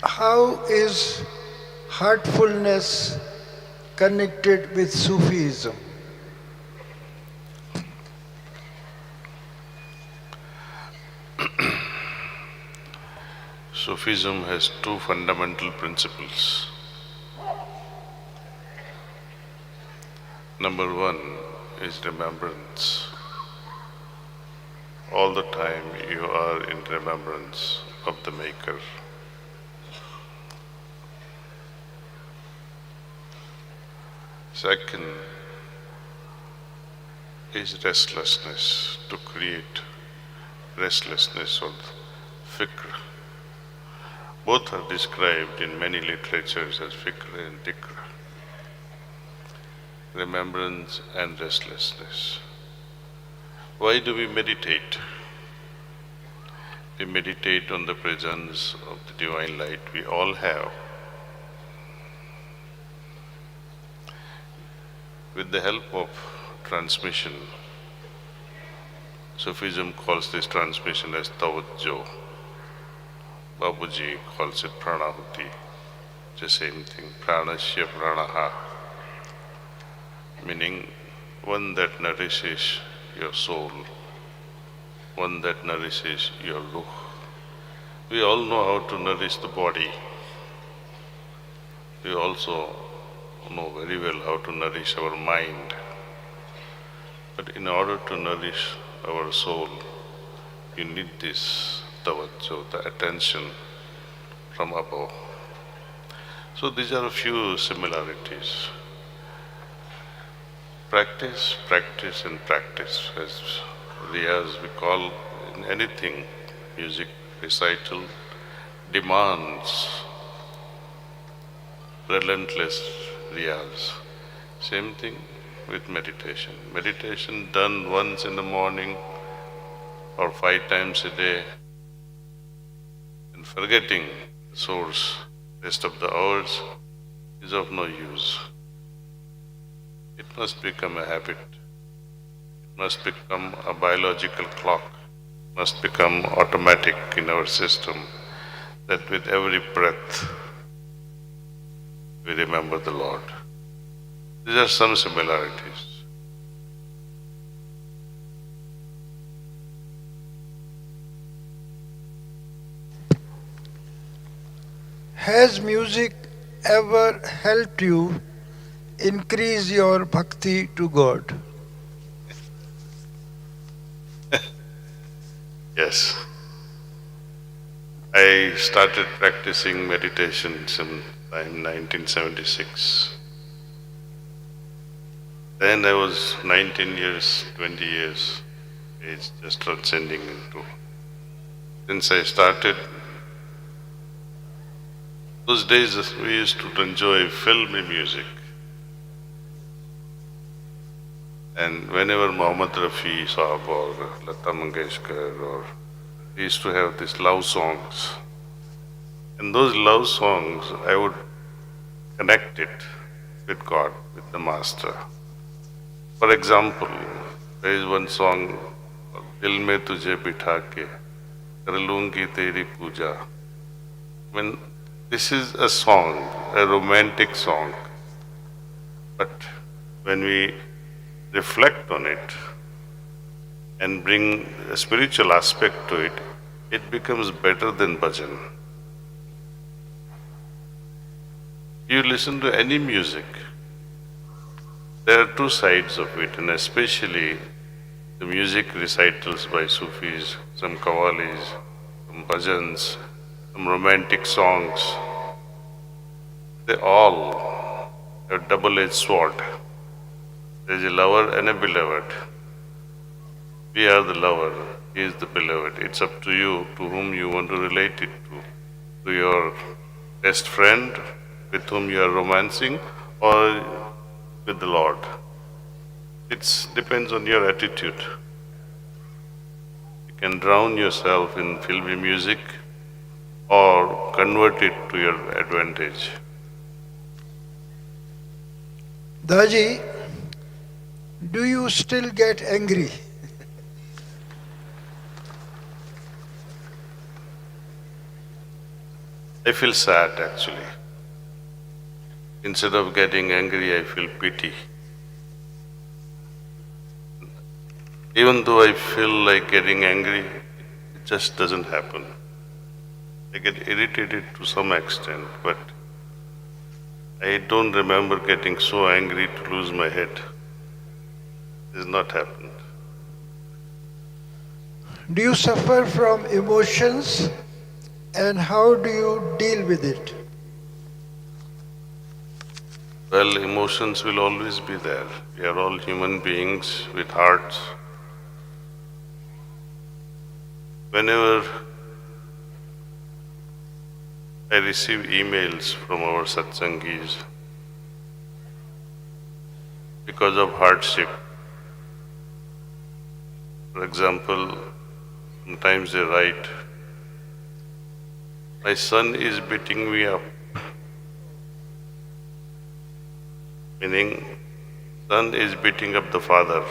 How is heartfulness connected with Sufism? Sufism has two fundamental principles. Number one is remembrance. All the time you are in remembrance of the Maker. Second is restlessness, to create restlessness or fikr. Both are described in many literatures as fikr and dhikr. Remembrance and restlessness. Why do we meditate? We meditate on the presence of the divine light we all have. With the help of transmission, Sufism calls this transmission as tawajjo. Babuji calls it pranahuti. It's the same thing, pranasya pranaha, meaning one that nourishes your soul, one that nourishes your ruh. We all know how to nourish the body. We also know very well how to nourish our mind. But in order to nourish our soul, you need this tawajjo, the attention from above. So these are a few similarities. Practice, practice and practice. As riyaz we call in anything, music, recital, demands relentless riyaz. Same thing with meditation. Meditation done once in the morning or 5 times a day and forgetting the source rest of the hours is of no use. It must become a habit. It must become a biological clock. It must become automatic in our system that with every breath we remember the Lord. These are some similarities. Has music ever helped you increase your bhakti to God? Yes. I started practicing meditation in 1976. Then I was 19 years, 20 years age, just transcending into. Since I started, those days we used to enjoy filmy music. And whenever Mohammed Rafi Saab or Lata Mangeshkar or we used to have these love songs. And those love songs, I would connect it with God, with the Master. For example, there is one song, Dil mein tujhe bitha ke, kar lungi teri puja. When this is a song, a romantic song, but when we reflect on it and bring a spiritual aspect to it, it becomes better than bhajan. You listen to any music, there are two sides of it, and especially the music recitals by Sufis, some qawwalis, some bhajans, some romantic songs. They all have double-edged sword. There is a lover and a beloved. We are the lover, he is the beloved. It's up to you to whom you want to relate it to. To your best friend with whom you are romancing or with the Lord. It depends on your attitude. You can drown yourself in filmy music or convert it to your advantage. Daji, do you still get angry? I I feel sad actually. Instead of getting angry, I feel pity. Even though I feel like getting angry, it just doesn't happen. I get irritated to some extent, but I don't remember getting so angry to lose my head. It has not happened. Do you suffer from emotions and how do you deal with it? Well, emotions will always be there. We are all human beings with hearts. Whenever I receive emails from our satsangis because of hardship, for example, sometimes they write, "My son is beating me up," meaning, son is beating up the father.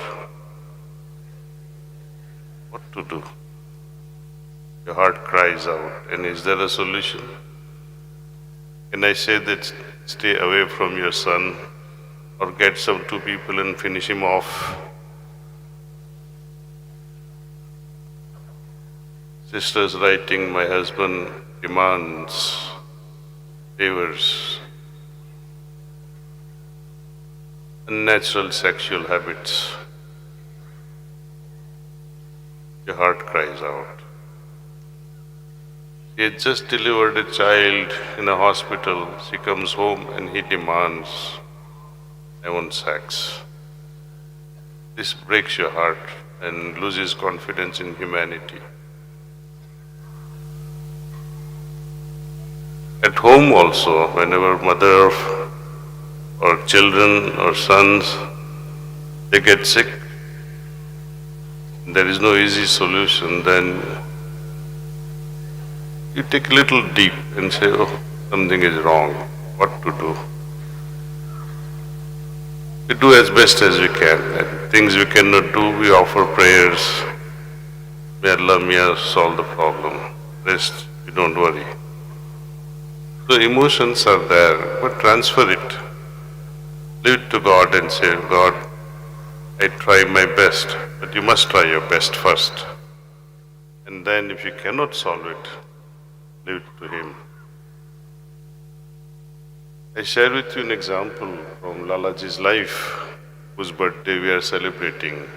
What to do? Your heart cries out. And is there a solution? Can I say that stay away from your son or get some two people and finish him off? Sisters writing, my husband demands favors, unnatural sexual habits. Your heart cries out. She had just delivered a child in a hospital. She comes home and he demands, I want sex. This breaks your heart and loses confidence in humanity. At home also, whenever mother or children or sons, they get sick, there is no easy solution, then you take a little deep and say, oh, something is wrong, what to do? We do as best as we can. And things we cannot do, we offer prayers. May Allah, may Allah solve the problem. Rest, we don't worry. So emotions are there, but transfer it. Leave it to God and say, God, I try my best, but you must try your best first. And then if you cannot solve it, leave it to Him. I share with you an example from Lalaji's life, whose birthday we are celebrating.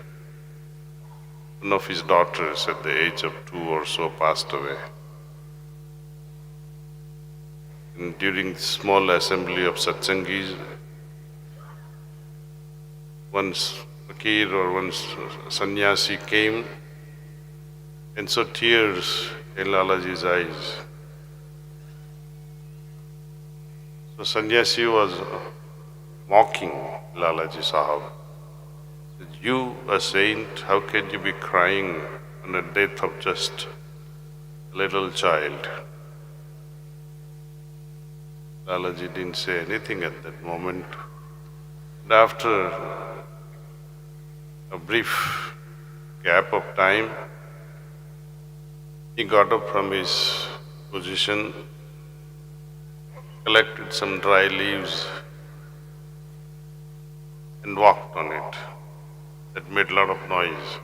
One of his daughters at the age of 2 or so passed away. And during the small assembly of satsangis, one fakir or one sannyasi came and saw tears in Lalaji's eyes. So sannyasi was mocking Lalaji Sahab. Said, you, a saint, how can you be crying on the death of just a little child? Lalaji didn't say anything at that moment. And after a brief gap of time, he got up from his position, collected some dry leaves and walked on it. That made a lot of noise.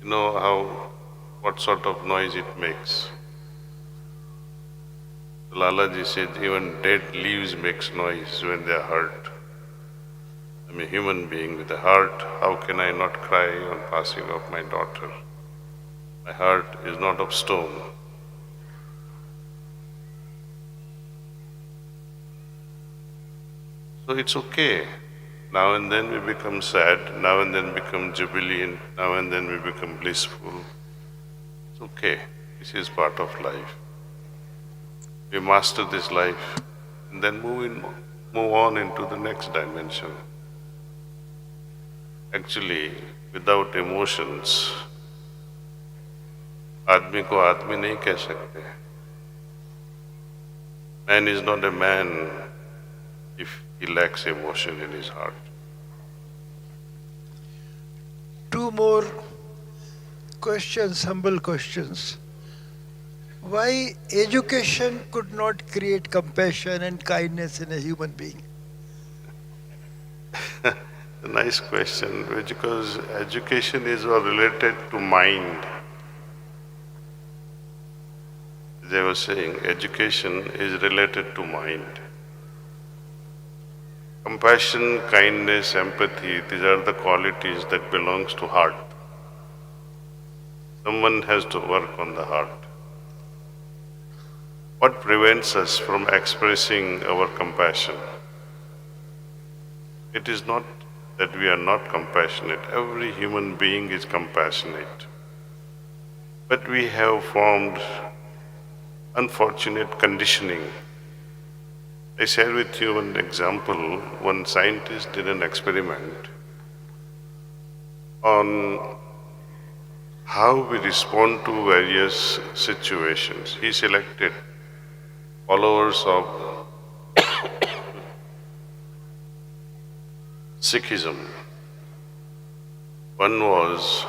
You know what sort of noise it makes. Lalaji said even dead leaves makes noise when they are hurt. I'm a human being with a heart. How can I not cry on passing of my daughter? My heart is not of stone. So it's okay. Now and then we become sad, now and then become jubilant, now and then we become blissful. It's okay. This is part of life. We master this life and then move on into the next dimension. Actually, without emotions, आदमी को आदमी नहीं कह सकते. Man is not a man if he lacks emotion in his heart. Two more questions, humble questions. Why education could not create compassion and kindness in a human being? A nice question, because education is all related to mind. As I was saying, education is related to mind. Compassion, kindness, empathy, these are the qualities that belongs to heart. Someone has to work on the heart. What prevents us from expressing our compassion? It is not that we are not compassionate. Every human being is compassionate. But we have formed unfortunate conditioning. I share with you one example. One scientist did an experiment on how we respond to various situations. He selected followers of Sikhism. One was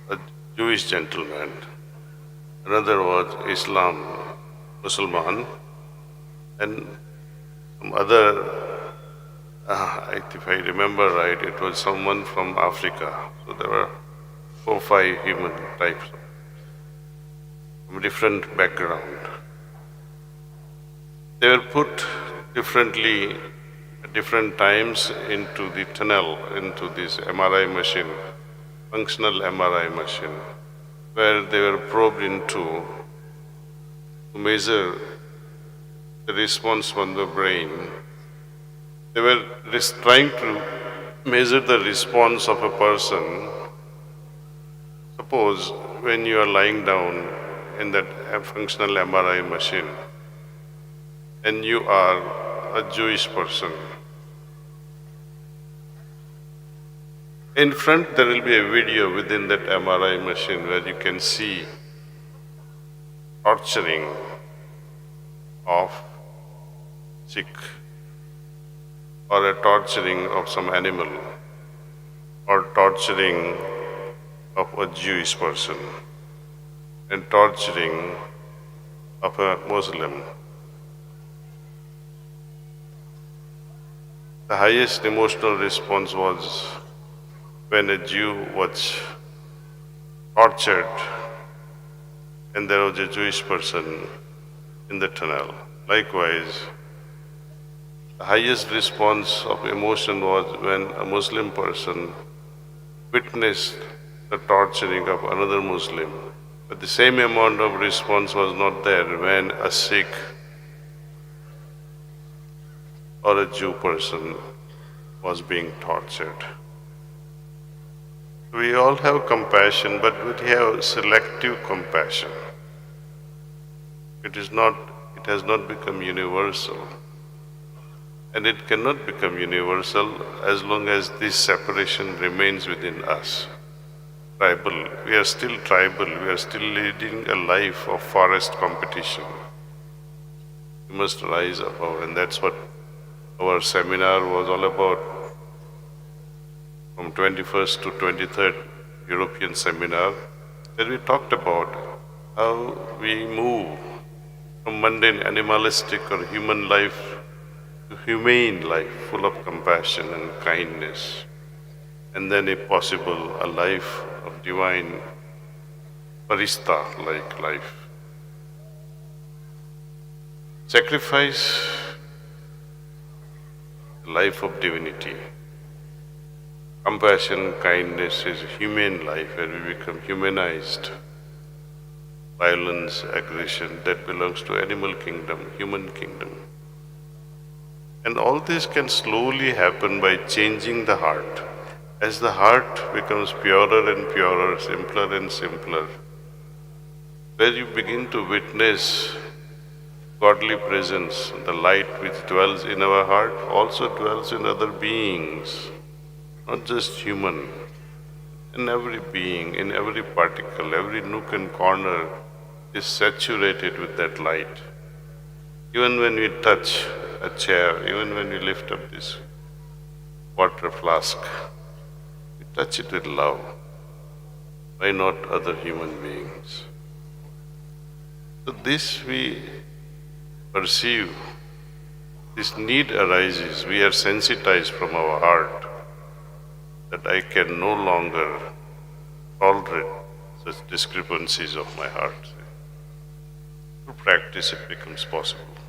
a Jewish gentleman, another was Islam, Muslim, and some other, if I remember right, it was someone from Africa. So there were 4 or 5 human types from different background. They were put differently at different times into the tunnel, into this MRI machine, functional MRI machine, where they were probed into to measure the response from the brain. They were trying to measure the response of a person. Suppose when you are lying down in that functional MRI machine and you are a Jewish person, in front there will be a video within that MRI machine where you can see torturing of Sikh, or a torturing of some animal, or torturing of a Jewish person, and torturing of a Muslim. The highest emotional response was when a Jew was tortured and there was a Jewish person in the tunnel. Likewise, the highest response of emotion was when a Muslim person witnessed the torturing of another Muslim. But the same amount of response was not there when a Sikh or a Jew person was being tortured. We all have compassion, but we have selective compassion. It has not become universal. And it cannot become universal as long as this separation remains within us. Tribal. We are still tribal. We are still leading a life of forest competition. We must rise above, and that's what our seminar was all about. From 21st to 23rd European seminar, where we talked about how we move from mundane, animalistic or human life to humane life, full of compassion and kindness, and then if possible, a life of divine farishta-like life. Sacrifice the life of divinity. Compassion, kindness is a humane life where we become humanized. Violence, aggression, that belongs to animal kingdom, human kingdom. And all this can slowly happen by changing the heart. As the heart becomes purer and purer, simpler and simpler, where you begin to witness godly presence, the light which dwells in our heart also dwells in other beings, not just human. In every being, in every particle, every nook and corner is saturated with that light. Even when we touch a chair, even when we lift up this water flask, we touch it with love. Why not other human beings? So this we perceive, this need arises, we are sensitized from our heart that I can no longer tolerate such discrepancies of my heart. Through practice it becomes possible.